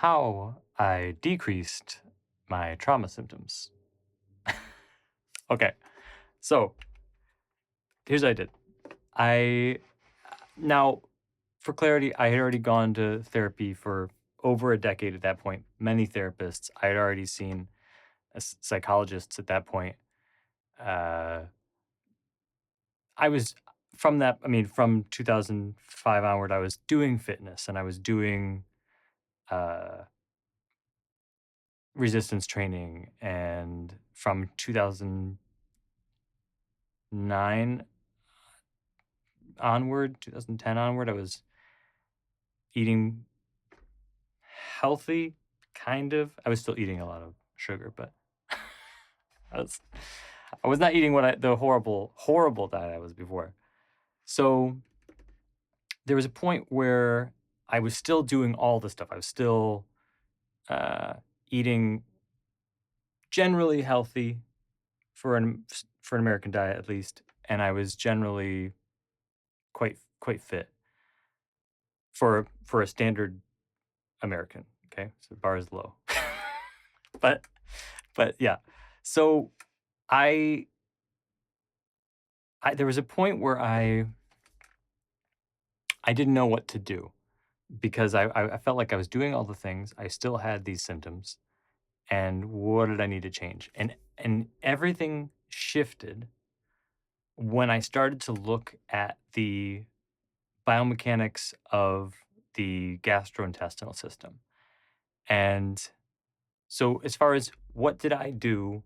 how I decreased my trauma symptoms. Okay, so here's what I did. I now, for clarity, I had already gone to therapy for over a decade at that point. Many therapists. I had already seen psychologists at that point. Uh, I was from that. I mean, from 2005 onward, I was doing fitness and I was doing uh, resistance training, and from 2009 onward, 2010 onward, I was eating healthy, kind of. I was still eating a lot of sugar, but I was I was not eating the horrible diet I was before. So there was a point where I was still doing all the stuff. I was still uh, eating generally healthy for an American diet at least, and I was generally quite fit for a standard American. Okay, so the bar is low, but yeah. So I there was a point where I didn't know what to do because I felt like I was doing all the things. I still had these symptoms, and what did I need to change? And everything shifted when I started to look at the biomechanics of the gastrointestinal system. And so, as far as what did I do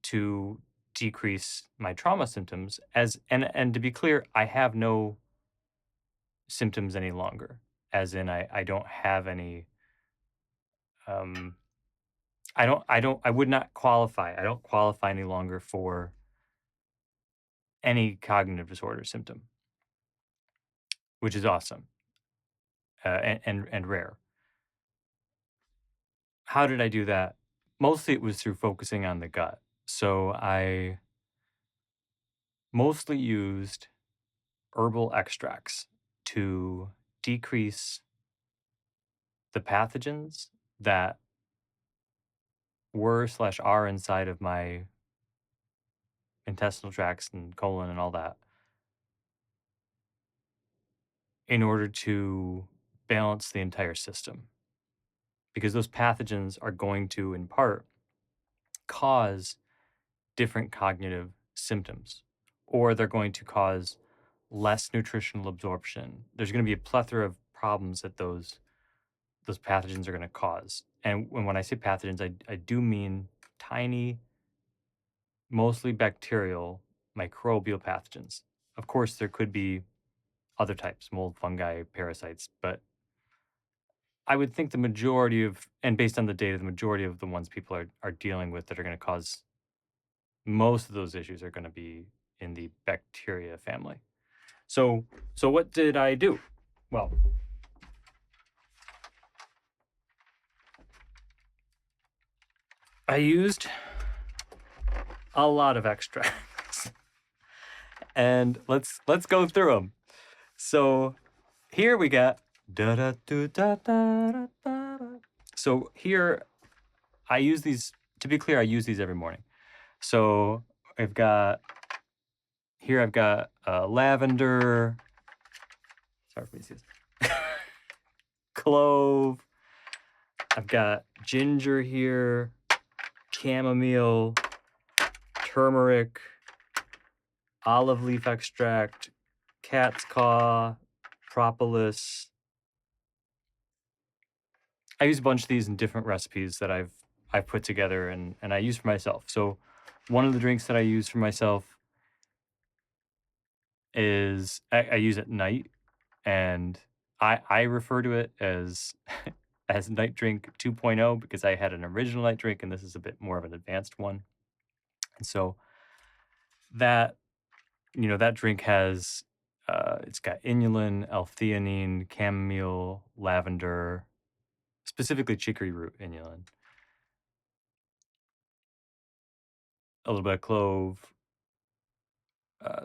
to decrease my trauma symptoms, and to be clear, I have no symptoms any longer. As in, I don't have any. Um, I would not qualify. I don't qualify any longer for any cognitive disorder symptom, which is awesome, and rare. How did I do that? Mostly it was through focusing on the gut. So I mostly used herbal extracts to decrease the pathogens that were/are inside of my intestinal tracts and colon and all that, in order to balance the entire system. Because those pathogens are going to, in part, cause different cognitive symptoms, or they're going to cause less nutritional absorption. There's going to be a plethora of problems that those pathogens are going to cause. And when I say pathogens, I do mean tiny, mostly bacterial, microbial pathogens. Of course, there could be other types, mold, fungi, parasites, but I would think the majority of, and based on the data, the majority of the ones people are dealing with that are going to cause most of those issues are going to be in the bacteria family. So, what did I do? Well, I used a lot of extracts, and let's go through them. So here we got da da do da da da da. So here I use these. To be clear, I use these every morning. So I've got lavender. Sorry for me to see this. Clove. I've got ginger here, chamomile, turmeric, olive leaf extract, cat's claw, propolis. I use a bunch of these in different recipes that I've put together and I use for myself. So one of the drinks that I use for myself is I use at night, and I refer to it as as night drink 2.0 because I had an original night drink and this is a bit more of an advanced one. And so that that drink has it's got inulin, L-theanine, chamomile, lavender, specifically chicory root inulin, a little bit of clove,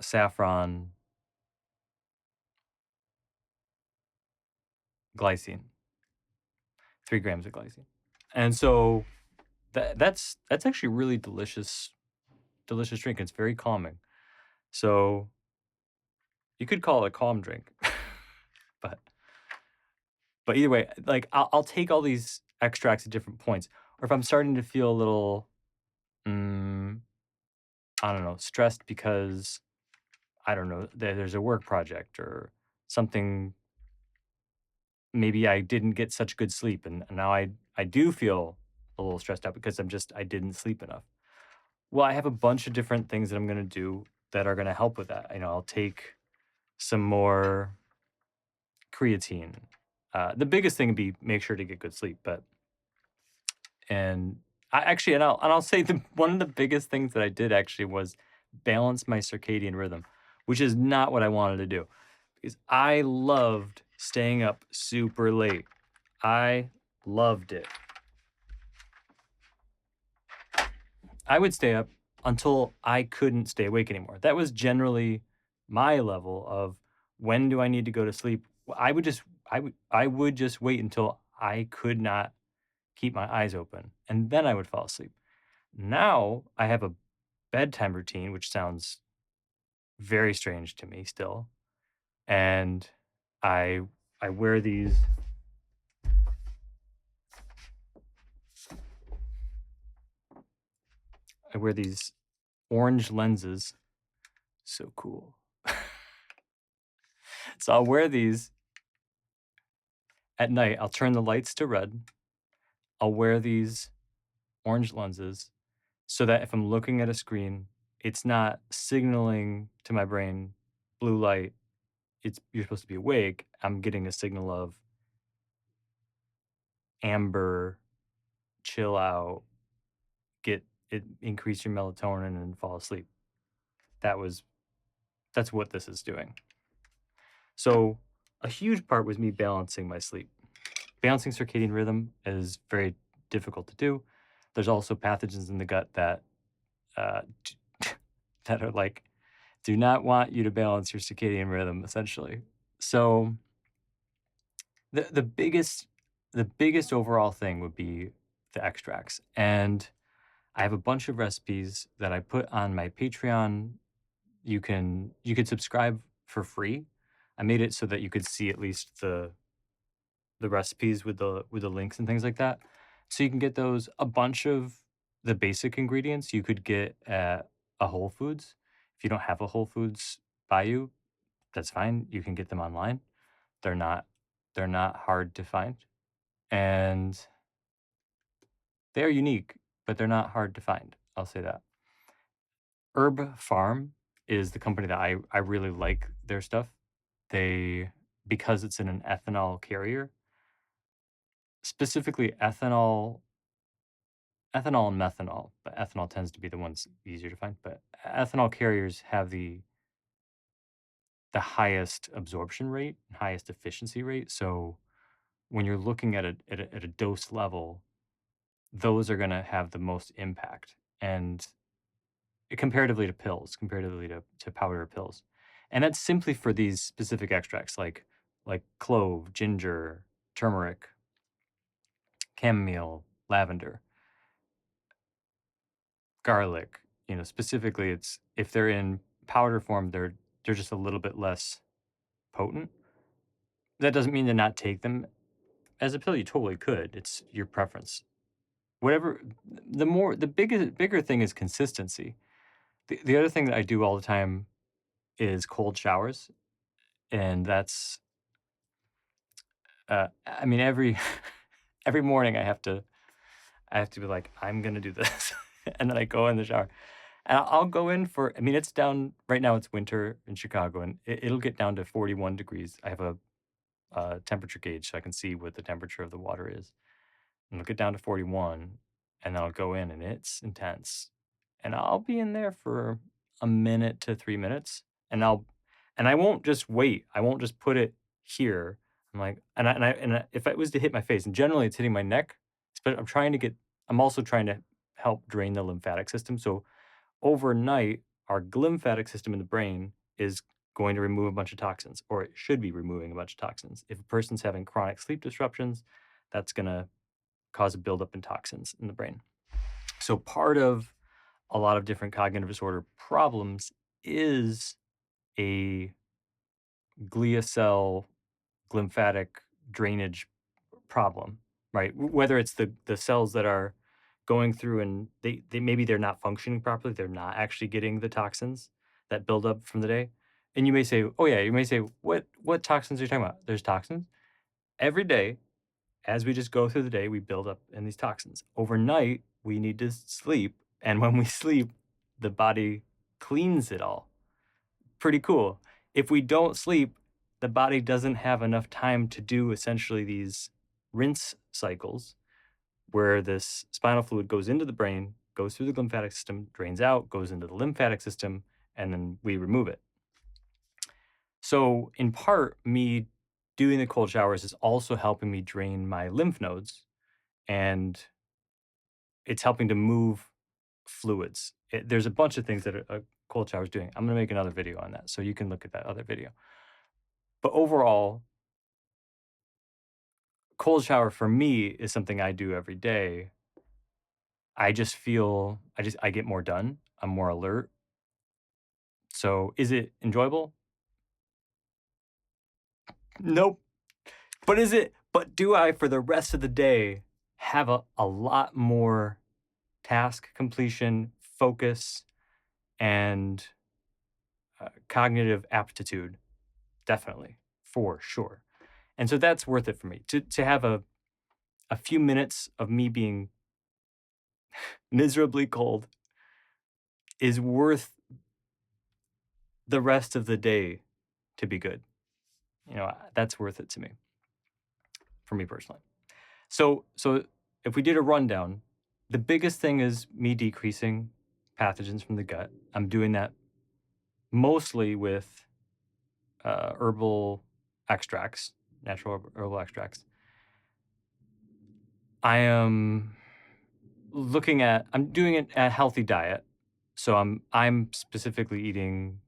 saffron, glycine. 3 grams of glycine. And so that's actually really delicious drink. It's very calming. So you could call it a calm drink. But either way, like, I'll take all these extracts at different points, or if I'm starting to feel a little, mm, I don't know, stressed because, I don't know, there's a work project or something, maybe I didn't get such good sleep, and now I do feel a little stressed out because I didn't sleep enough. Well, I have a bunch of different things that I'm gonna do that are gonna help with that. I'll take some more creatine. The biggest thing would be make sure to get good sleep, but and I actually, and I'll say the one of the biggest things that I did actually was balance my circadian rhythm, which is not what I wanted to do because I loved staying up super late. I loved it. I would stay up until I couldn't stay awake anymore. That was generally my level of when do I need to go to sleep. I would just wait until I could not keep my eyes open, and then I would fall asleep. Now I have a bedtime routine, which sounds very strange to me still, and I I wear these I wear these orange lenses. So cool. So I'll wear these at night. I'll turn the lights to red. I'll wear these orange lenses so that if I'm looking at a screen, it's not signaling to my brain blue light. It's you're supposed to be awake. I'm getting a signal of amber, chill out, get it, increase your melatonin and fall asleep. That was that's what this is doing. So a huge part was me balancing my sleep. Balancing circadian rhythm is very difficult to do. There's also pathogens in the gut that uh, that are like do not want you to balance your circadian rhythm, essentially. So the biggest overall thing would be the extracts, and I have a bunch of recipes that I put on my Patreon. You could subscribe for free. I made it so that you could see at least the recipes with the links and things like that. So you can get those. A bunch of the basic ingredients you could get at a Whole Foods. If you don't have a Whole Foods by you, that's fine. You can get them online. They're not they're not hard to find. And they're unique, but they're not hard to find. I'll say that. Herb Farm is the company that I really like their stuff. They because it's in an ethanol carrier, specifically ethanol and methanol, but ethanol tends to be the ones easier to find, but ethanol carriers have the highest absorption rate, highest efficiency rate. So when you're looking at a dose level, those are gonna have the most impact, and comparatively to pills, comparatively to powder pills. And that's simply for these specific extracts like clove, ginger, turmeric, chamomile, lavender, garlic. Specifically, it's if they're in powder form, they're just a little bit less potent. That doesn't mean to not take them as a pill. You totally could. It's your preference. Whatever. The bigger thing is consistency. The other thing that I do all the time is cold showers, and that's I mean every morning I have to be like I'm gonna do this, and then I go in the shower. And I'll go in for I mean, it's down right now, it's winter in Chicago, and it'll get down to 41 degrees. I have a temperature gauge so I can see what the temperature of the water is. And it'll get down to 41, and then I'll go in, and it's intense. And I'll be in there for a minute to 3 minutes, and I won't just wait. I won't just put it here. I'm like if it was to hit my face, and generally it's hitting my neck, but I'm also trying to help drain the lymphatic system. So overnight, our lymphatic system in the brain is going to remove a bunch of toxins, or it should be removing a bunch of toxins. If a person's having chronic sleep disruptions, that's going to cause a buildup in toxins in the brain. So part of a lot of different cognitive disorder problems is a glia cell lymphatic drainage problem, right? Whether it's the cells that are going through and they maybe they're not functioning properly, they're not actually getting the toxins that build up from the day. And you may say, "Oh yeah," you may say, "What toxins are you talking about?" There's toxins every day. As we just go through the day, we build up in these toxins. Overnight, we need to sleep, and when we sleep, the body cleans it all. Pretty cool. If we don't sleep, the body doesn't have enough time to do essentially these rinse cycles where this spinal fluid goes into the brain, goes through the lymphatic system, drains out, goes into the lymphatic system, and then we remove it. So, in part, me doing the cold showers is also helping me drain my lymph nodes, and it's helping to move fluids. There's a bunch of things that a cold shower is doing. I'm going to make another video on that, so you can look at that other video. But overall, cold shower for me is something I do every day. I just feel I get more done. I'm more alert. So is it enjoyable? Nope. But do I for the rest of the day have a lot more task completion, focus, and cognitive aptitude? Definitely, for sure. And so that's worth it for me to have a few minutes of me being miserably cold is worth the rest of the day to be good. That's worth it to me, for me personally. So if we did a rundown, the biggest thing is me decreasing pathogens from the gut. I'm doing that mostly with herbal extracts, natural herbal extracts. I'm doing it a healthy diet. So I'm specifically eating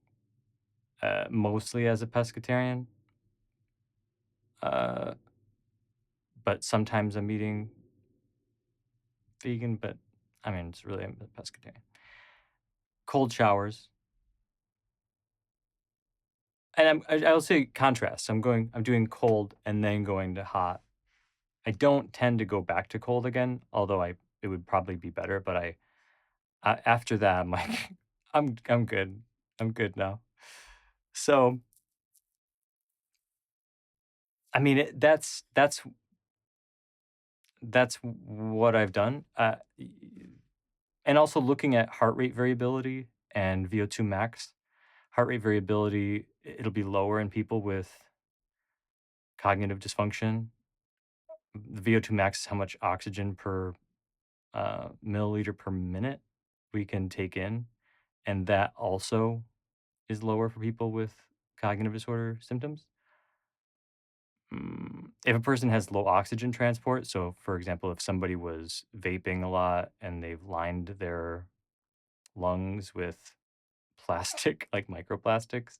mostly as a pescatarian. Uh, but sometimes I'm eating vegan, but I mean, it's really I'm a pescatarian. Cold showers. And I'll say contrast. I'm doing cold and then going to hot. I don't tend to go back to cold again, although it would probably be better, but after that I'm like I'm good. I'm good now. So, I mean, that's what I've done. And also looking at heart rate variability and VO2 max. Heart rate variability, it'll be lower in people with cognitive dysfunction. The VO2 max is how much oxygen per milliliter per minute we can take in, and that also is lower for people with cognitive disorder symptoms. If a person has low oxygen transport, so for example, if somebody was vaping a lot and they've lined their lungs with plastic, like microplastics,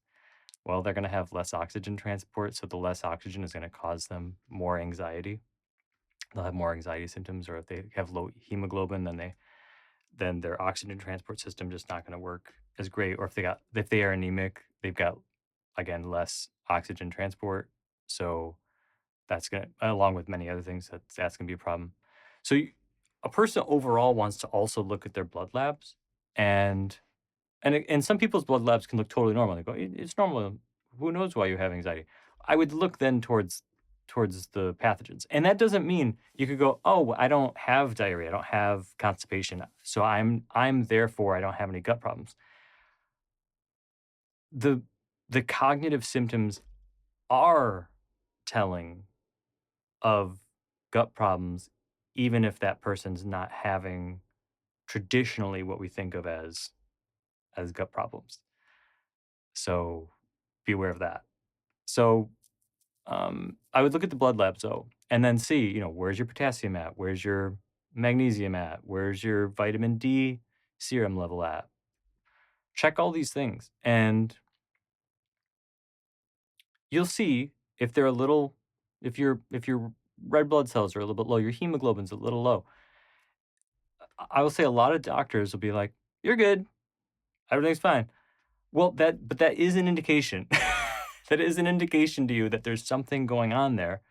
well, they're going to have less oxygen transport. So the less oxygen is going to cause them more anxiety. They'll have more anxiety symptoms, or if they have low hemoglobin, then their oxygen transport system just not going to work as great. Or if they are anemic, they've got again less oxygen transport. So that's going to, along with many other things, that's going to be a problem. So a person overall wants to also look at their blood labs, and and some people's blood labs can look totally normal. They go, It's normal. Who knows why you have anxiety?" I would look then towards the pathogens, and that doesn't mean you could go, "Oh, I don't have diarrhea. I don't have constipation, so I'm therefore I don't have any gut problems." The the cognitive symptoms are telling of gut problems, even if that person's not having traditionally what we think of as gut problems. So be aware of that. So I would look at the blood labs though, and then see, where's your potassium at? Where's your magnesium at? Where's your vitamin D serum level at? Check all these things, and you'll see if they're a little, if you're red blood cells are a little bit low, your hemoglobin's a little low. I will say a lot of doctors will be like, "You're good. Everything's fine." Well, that is an indication. That is an indication to you that there's something going on there.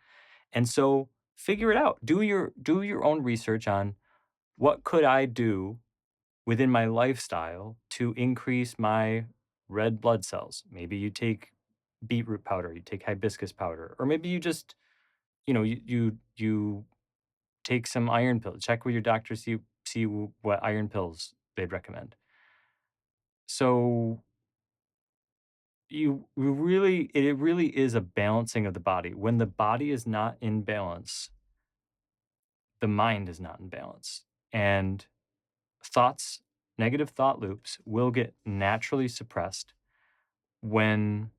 And so figure it out. Do your own research on what could I do within my lifestyle to increase my red blood cells. Maybe you take beetroot powder, you take hibiscus powder, or maybe you just, you take some iron pills. Check with your doctor, see what iron pills they'd recommend. So it really is a balancing of the body. When the body is not in balance, the mind is not in balance. And thoughts, negative thought loops will get naturally suppressed when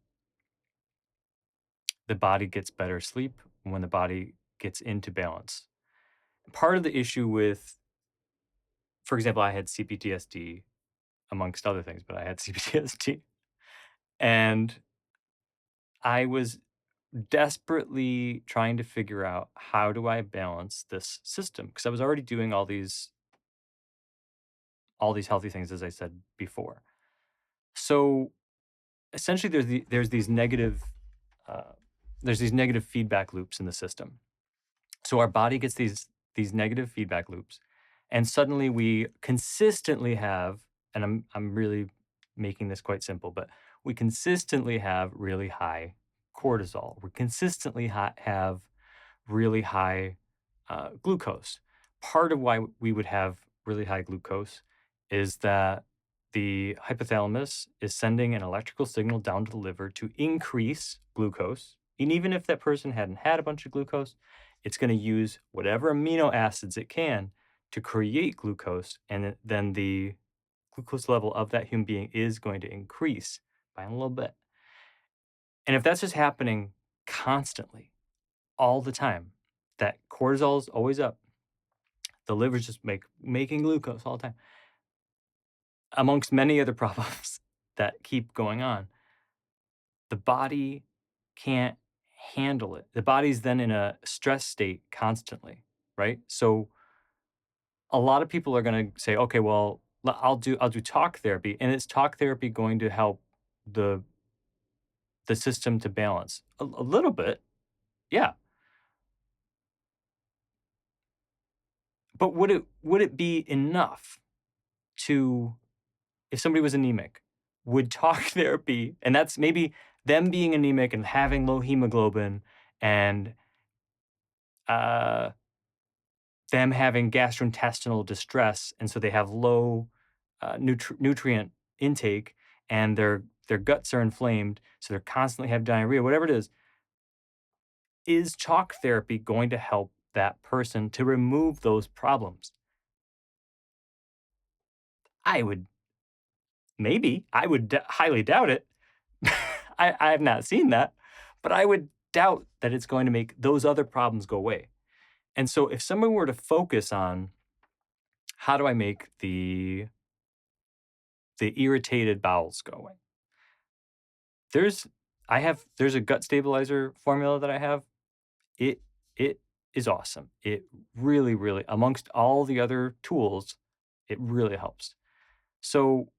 the body gets better sleep, when the body gets into balance. Part of the issue with, for example, I had CPTSD amongst other things, but I had CPTSD and I was desperately trying to figure out how do I balance this system because I was already doing all these healthy things as I said before. So essentially uh, there's these negative feedback loops in the system. So our body gets these negative feedback loops, and suddenly we consistently have, and I'm really making this quite simple, but we consistently have really high cortisol. We consistently have really high glucose. Part of why we would have really high glucose is that the hypothalamus is sending an electrical signal down to the liver to increase glucose. And even if that person hadn't had a bunch of glucose, it's going to use whatever amino acids it can to create glucose. And then the glucose level of that human being is going to increase by a little bit. And if that's just happening constantly, all the time, that cortisol is always up, the liver's just making glucose all the time, amongst many other problems that keep going on. The body can't handle it. The body's then in a stress state constantly, right? So a lot of people are going to say, "Okay, well, I'll do talk therapy." And is talk therapy going to help the the system to balance? A little bit, yeah. But would it be enough to, if somebody was anemic, would talk therapy, and that's maybe them being anemic and having low hemoglobin and uh, them having gastrointestinal distress, and so they have low nutrient intake, and their guts are inflamed, so they're constantly have diarrhea. Whatever it is chalk therapy going to help that person to remove those problems? I would maybe I would highly doubt it. I have not seen that, but I would doubt that it's going to make those other problems go away. And so if someone were to focus on how do I make the irritated bowels go away? There's there's a gut stabilizer formula that I have. It is awesome. It really, really, amongst all the other tools, it really helps. So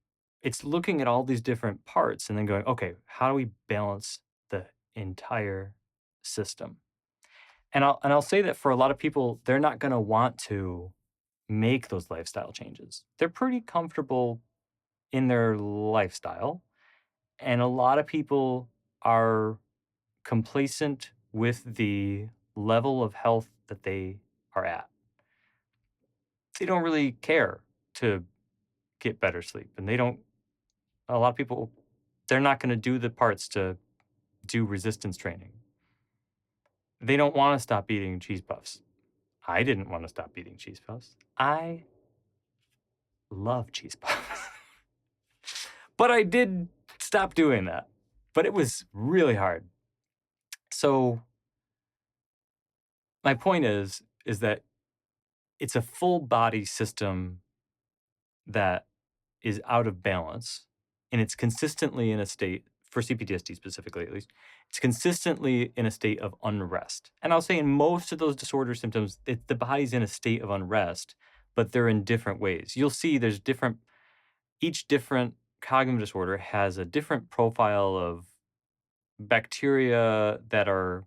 it's looking at all these different parts and then going, okay, how do we balance the entire system? And I'll say that for a lot of people, they're not going to want to make those lifestyle changes. They're pretty comfortable in their lifestyle, and a lot of people are complacent with the level of health that they are at. They don't really care to get better sleep, and they don't. A lot of people, they're not going to do the parts to do resistance training. They don't want to stop eating cheese puffs. I didn't want to stop eating cheese puffs. I love cheese puffs. But I did stop doing that. But it was really hard. So my point is that it's a full body system that is out of balance, and it's consistently in a state for CPTSD specifically at least, it's consistently in a state of unrest. And I'll say in most of those disorder symptoms, the body's in a state of unrest, but they're in different ways. You'll see there's different, each different cognitive disorder has a different profile of bacteria that are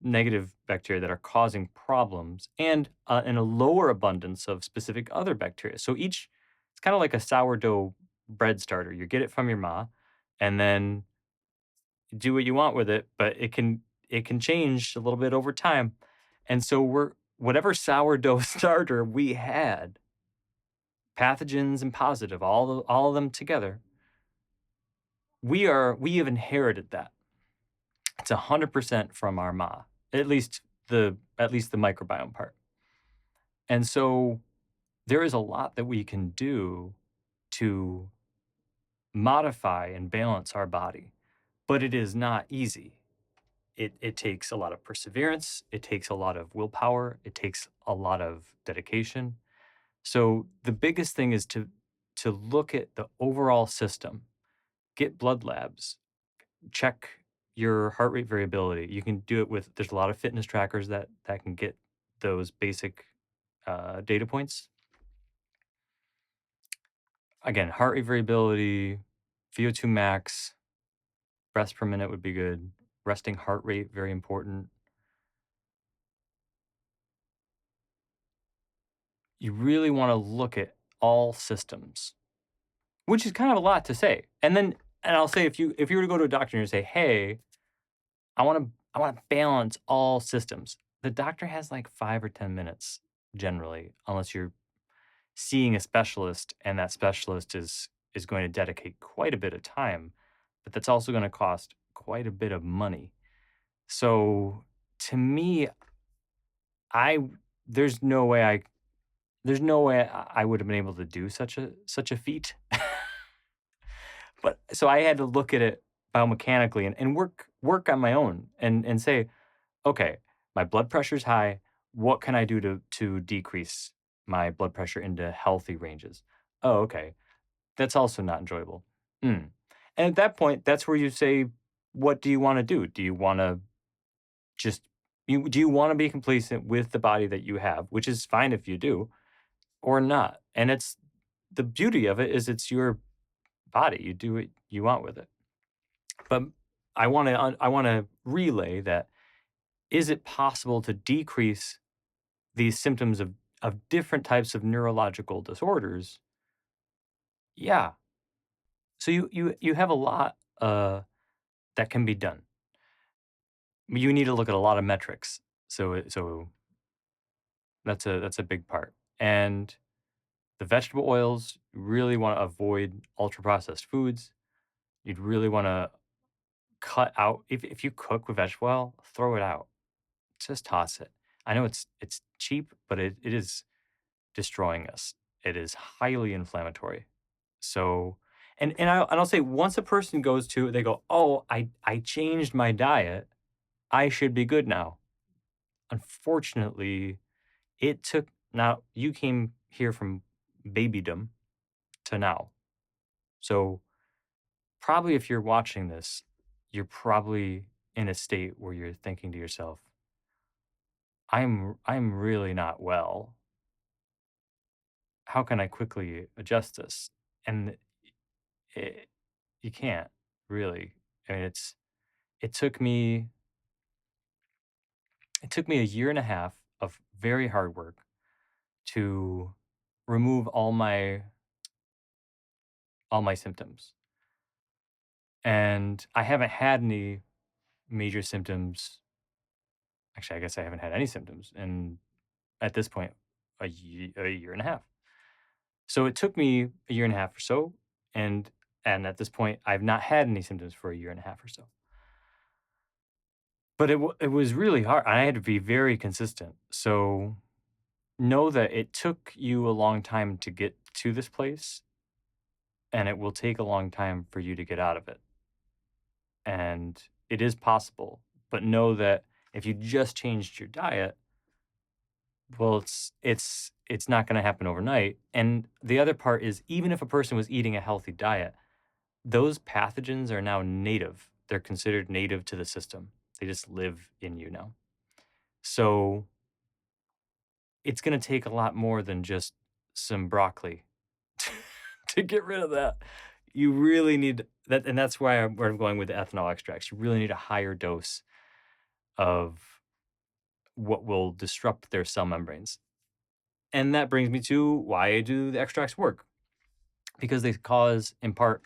negative bacteria that are causing problems and a lower abundance of specific other bacteria. So each, it's kind of like a sourdough bread starter. You get it from your ma, and then do what you want with it, but it can change a little bit over time. And so we're whatever sourdough starter we had, pathogens and positive, all of them together, we have inherited that. It's 100% from our ma, at least the microbiome part. And so there is a lot that we can do to modify and balance our body, but it is not easy. It takes a lot of perseverance, it takes a lot of willpower, it takes a lot of dedication. So the biggest thing is to look at the overall system, get blood labs, check your heart rate variability. You can do it with there's a lot of fitness trackers that can get those basic data points. Again, heart rate variability, VO2 max, breaths per minute would be good. Resting heart rate, very important. You really want to look at all systems, which is kind of a lot to say. And I'll say if you were to go to a doctor and you say, "Hey, I want to balance all systems," the doctor has like 5 or 10 minutes generally, unless you're seeing a specialist, and that specialist is going to dedicate quite a bit of time, but that's also going to cost quite a bit of money. So to me, I there's no way I there's no way I would have been able to do such a feat. But so I had to look at it biomechanically and work on my own and say, okay, my blood pressure's high. What can I do to decrease my blood pressure into healthy ranges? Oh, okay. That's also not enjoyable. Mm. And at that point, that's where you say, what do you want to do? Do you want to just do you want to be complacent with the body that you have, which is fine if you do, or not? And it's the beauty of it is it's your body. You do what you want with it. But I want to relay that is it possible to decrease these symptoms of different types of neurological disorders? Yeah. So you have a lot that can be done. You need to look at a lot of metrics. So that's a big part. And the vegetable oils, you really want to avoid ultra processed foods. You'd really want to cut out if you cook with vegetable oil, throw it out. Just toss it. I know it's cheap, but it is destroying us. It is highly inflammatory. So and I'll say once a person goes to they go, "Oh, I changed my diet. I should be good now." Unfortunately, it took now you came here from babydom to now. So probably if you're watching this, you're probably in a state where you're thinking to yourself, I'm really not well. How can I quickly adjust this? And it, you can't really. I mean, it took me it took me a year and a half of very hard work to remove all my symptoms. And I haven't had any major symptoms. Actually, I guess I haven't had any symptoms in at this point a year and a half. So it took me a year and a half or so, and at this point, I've not had any symptoms for a year and a half or so. But it was really hard. I had to be very consistent. So know that it took you a long time to get to this place, and it will take a long time for you to get out of it. And it is possible, but know that if you just changed your diet, well, it's not going to happen overnight. And the other part is even if a person was eating a healthy diet, those pathogens are now native. They're considered native to the system. They just live in you now. So it's going to take a lot more than just some broccoli to get rid of that. You really need that. And that's where I'm going with the ethanol extracts. You really need a higher dose of what will disrupt their cell membranes. And that brings me to why do the extracts work? Because they cause, in part,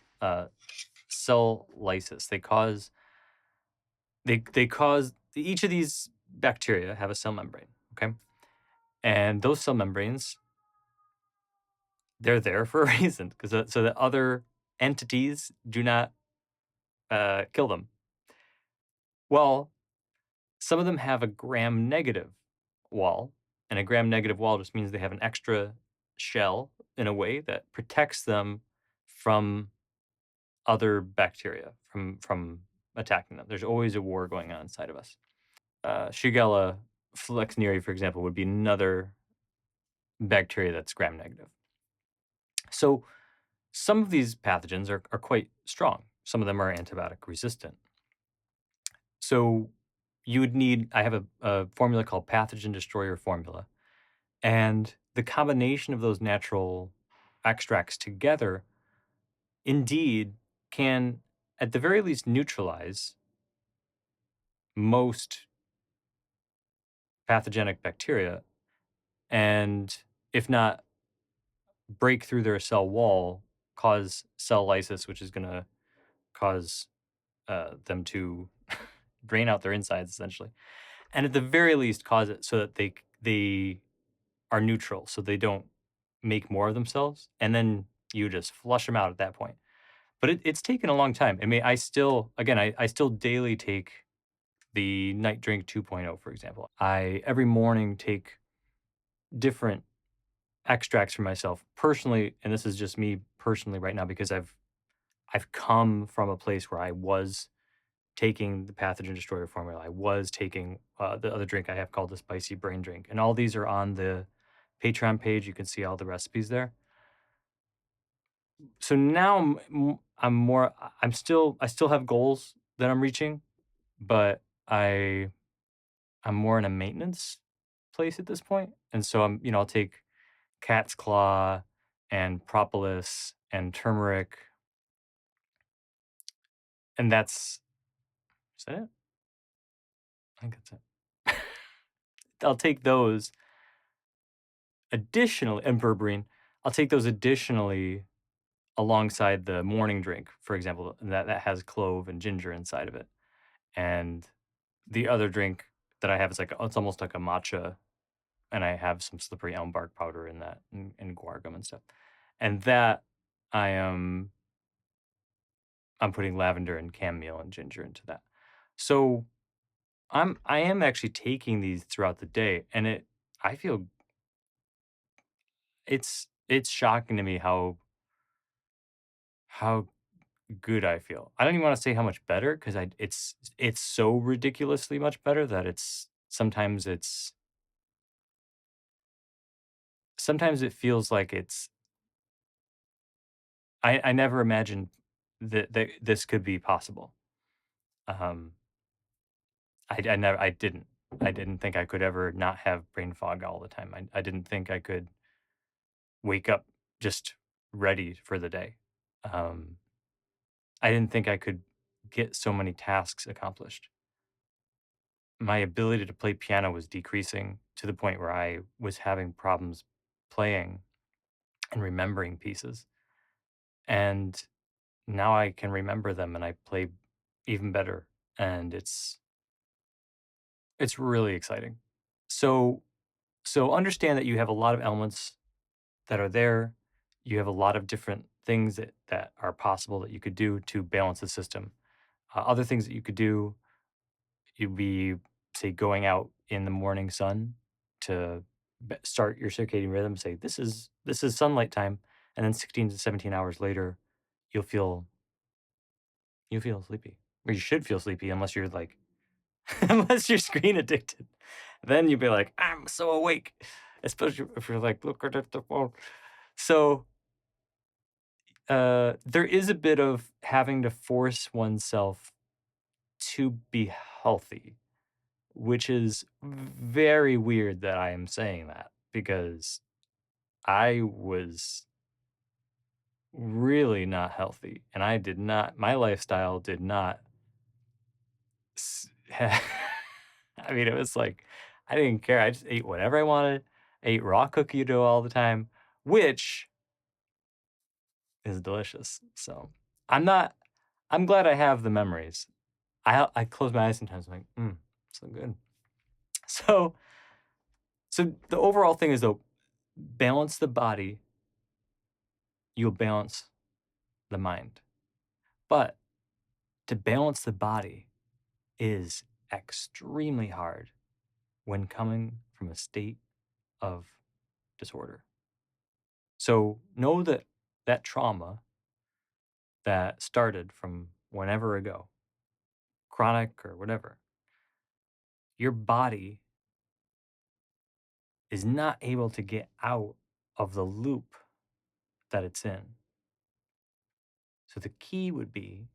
cell lysis. They cause each of these bacteria have a cell membrane, okay? And those cell membranes, they're there for a reason, because so that other entities do not kill them. Well, some of them have a gram-negative wall, and a gram-negative wall just means they have an extra shell in a way that protects them from other bacteria from attacking them. There's always a war going on inside of us. Shigella flexneri, for example, would be another bacteria that's gram-negative. So some of these pathogens are quite strong. Some of them are antibiotic resistant. So you would need, I have a formula called pathogen destroyer formula. And the combination of those natural extracts together indeed can, at the very least, neutralize most pathogenic bacteria. And if not break through their cell wall, cause cell lysis, which is going to cause them to drain out their insides essentially, and at the very least cause it so that they are neutral, so they don't make more of themselves, and then you just flush them out at that point. But it's taken a long time. I mean, I still, again, I still daily take the night drink 2.0, for example. I every morning take different extracts for myself personally, and this is just me personally right now because I've come from a place where I was taking the pathogen destroyer formula. I was taking the other drink I have called the spicy brain drink, and all these are on the Patreon page. You can see all the recipes there. So now I'm more. I still have goals that I'm reaching, but I'm more in a maintenance place at this point, and so I'll take cat's claw and propolis and turmeric, and is that it? I think that's it. I'll take those additionally, and berberine. I'll take those additionally alongside the morning drink, for example, that has clove and ginger inside of it. And the other drink that I have is it's almost like a matcha, and I have some slippery elm bark powder in that, and guar gum and stuff. And that I am I'm putting lavender and chamomile and ginger into that. So I am actually taking these throughout the day, and I feel it's shocking to me how good I feel. I don't even wanna say how much better, 'cause it's so ridiculously much better that sometimes it feels like I never imagined that this could be possible. Um, I didn't think I could ever not have brain fog all the time. I didn't think I could wake up just ready for the day. Um, I didn't think I could get so many tasks accomplished. My ability to play piano was decreasing to the point where I was having problems playing and remembering pieces. And now I can remember them and I play even better. And it's really exciting. So so understand that you have a lot of elements that are there. You have a lot of different things that are possible that you could do to balance the system. Other things that you could do, you'd be, say, going out in the morning sun to start your circadian rhythm. Say, this is sunlight time, and then 16 to 17 hours later, you'll feel you'll feel sleepy, or you should feel sleepy, unless you're like unless you're screen addicted. Then you'd be like, I'm so awake, especially if you're like looking at the phone. So there is a bit of having to force oneself to be healthy, which is very weird that I am saying that because I was really not healthy and I did not, my lifestyle did not, I mean, it was like, I didn't care. I just ate whatever I wanted. I ate raw cookie dough all the time, which is delicious. So I'm not, I'm glad I have the memories. I close my eyes sometimes. I'm like, so good. So so the overall thing is though, balance the body, you'll balance the mind. But to balance the body is extremely hard when coming from a state of disorder. So know that that trauma that started from whenever ago, chronic or whatever, your body is not able to get out of the loop that it's in. So the key would be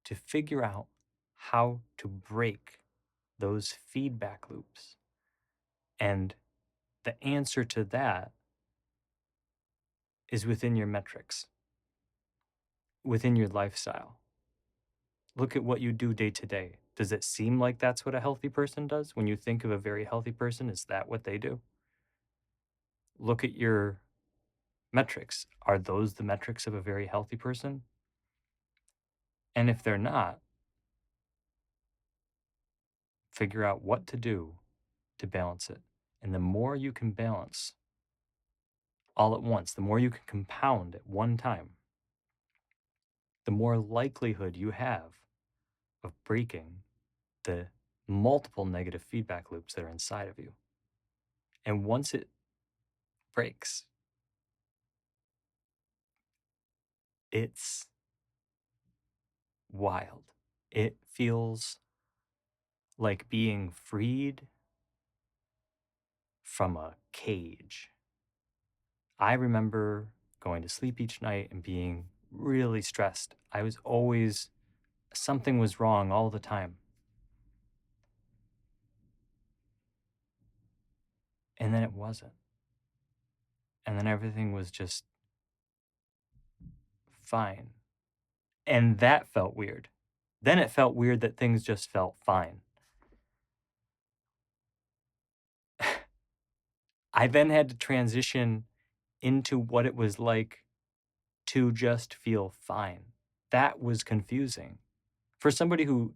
to figure out how to break those feedback loops. And the answer to that is within your metrics, within your lifestyle. Look at what you do day to day. Does it seem like that's what a healthy person does? When you think of a very healthy person, is that what they do? Look at your metrics. Are those the metrics of a very healthy person? And if they're not, figure out what to do to balance it. And the more you can balance all at once, the more you can compound at one time, the more likelihood you have of breaking the multiple negative feedback loops that are inside of you. And once it breaks, it's wild. It feels like being freed from a cage. I remember going to sleep each night and being really stressed. I was always, something was wrong all the time. And then it wasn't. And then everything was just fine. And that felt weird. Then it felt weird that things just felt fine. I then had to transition into what it was like to just feel fine. That was confusing. For somebody who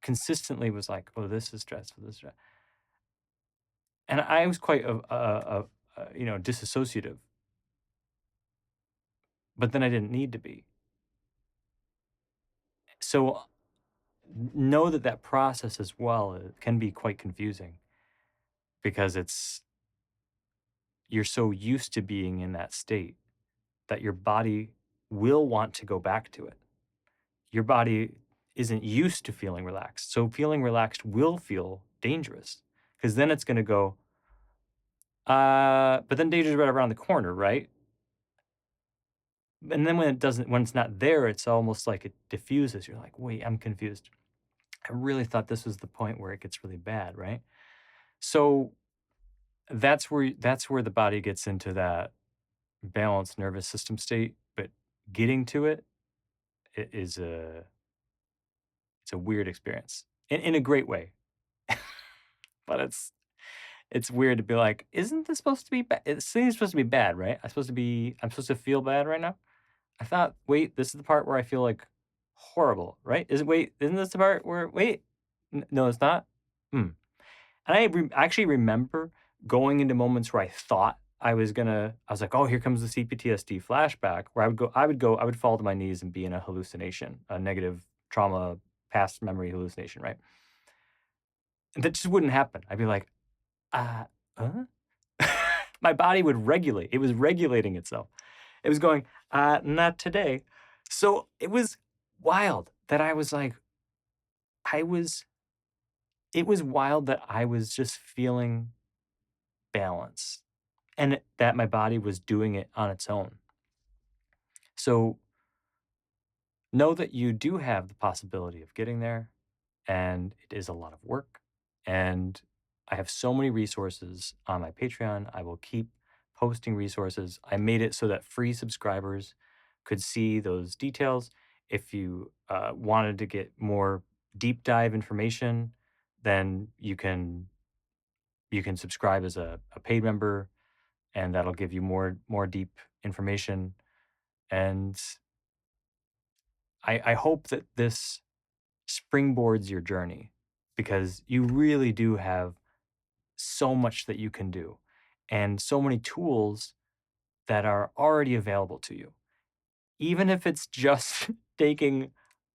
consistently was like, "Oh, this is stressful, this is stress." And I was quite disassociative, but then I didn't need to be. So know that that process as well can be quite confusing because you're so used to being in that state that your body will want to go back to it. Your body isn't used to feeling relaxed. So feeling relaxed will feel dangerous because then it's going to go, but then danger's right around the corner, right? And then when it doesn't, when it's not there, it's almost like it diffuses. You're like, wait, I'm confused. I really thought this was the point where it gets really bad, right? So that's where the body gets into that balanced nervous system state, but getting to it is it's a weird experience in a great way. But it's weird to be like, isn't this supposed to be bad? It seems supposed to be bad, right? I'm supposed to feel bad right now. I thought, wait, this is the part where I feel like horrible, right? Isn't this the part where, wait, no, it's not? Hmm. And actually remember going into moments where I thought I was like, oh, here comes the CPTSD flashback where I would fall to my knees and be in a hallucination, a negative trauma, past memory hallucination, right? And that just wouldn't happen. I'd be like, uh, huh? My body would regulate. It was regulating itself. It was going, not today. So it was wild that I was like, I was, it was wild that I was just feeling balance and that my body was doing it on its own. So know that you do have the possibility of getting there, and it is a lot of work. And I have so many resources on my Patreon. I will keep posting resources. I made it so that free subscribers could see those details. If you wanted to get more deep dive information, then you can subscribe as a paid member, and that'll give you more deep information. And I hope that this springboards your journey, because you really do have so much that you can do and so many tools that are already available to you. Even if it's just taking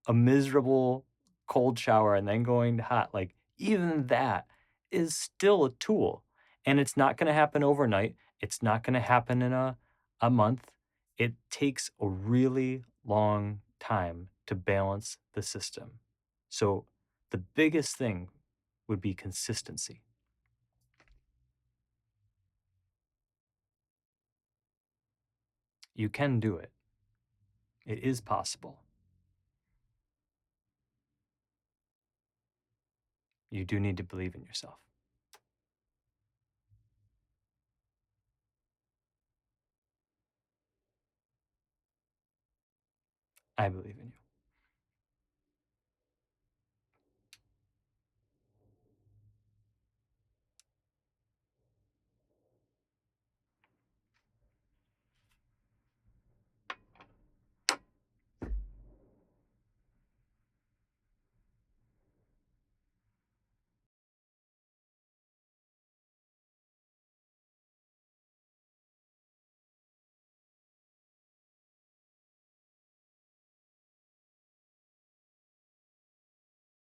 a miserable cold shower and then going to hot, like even that is still a tool. And it's not going to happen overnight. It's not going to happen in a month. It takes a really long time to balance the system. So the biggest thing would be consistency. You can do it. It is possible. You do need to believe in yourself. I believe in you.